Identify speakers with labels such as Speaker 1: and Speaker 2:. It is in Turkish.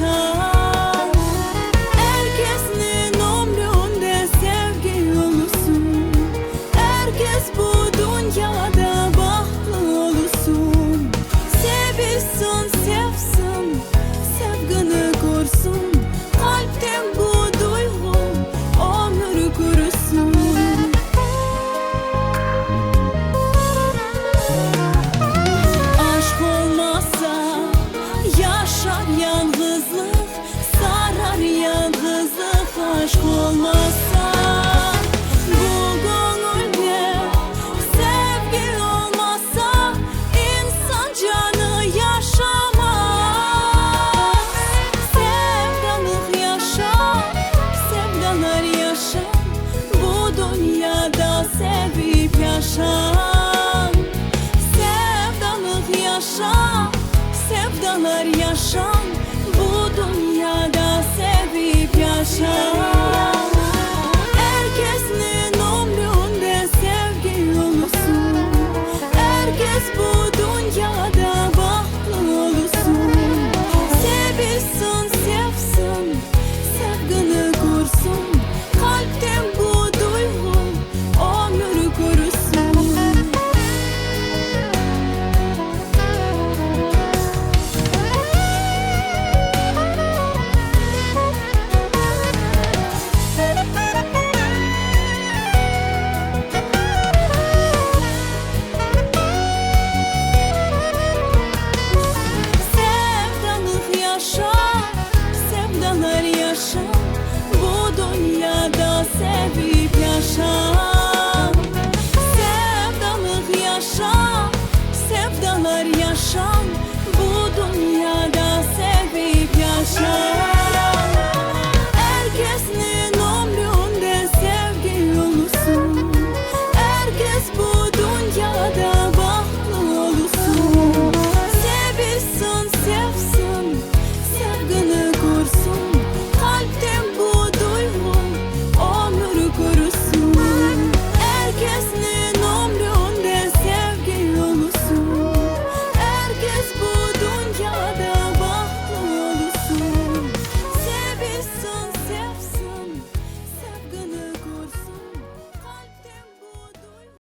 Speaker 1: yaşar. Herkesin ömründe sevgi olsun, herkes bu dünyada bahtlı olsun. Sevilsin, sevsin, sevgini kursun, kalpten bu duygu ömür kurusun. Aşk olmazsa yaşar yalnızlık, sarar yalnızlık. Aşk olmazsa bu gönülde, sevgi olmazsa insan canı yaşamaz. Sevdalık yaşar, sevdalar yaşar, bu dünyada sevip yaşar. Sevdalık yaşar, sevdalar yaşar, bu dünyada sevip yaşar.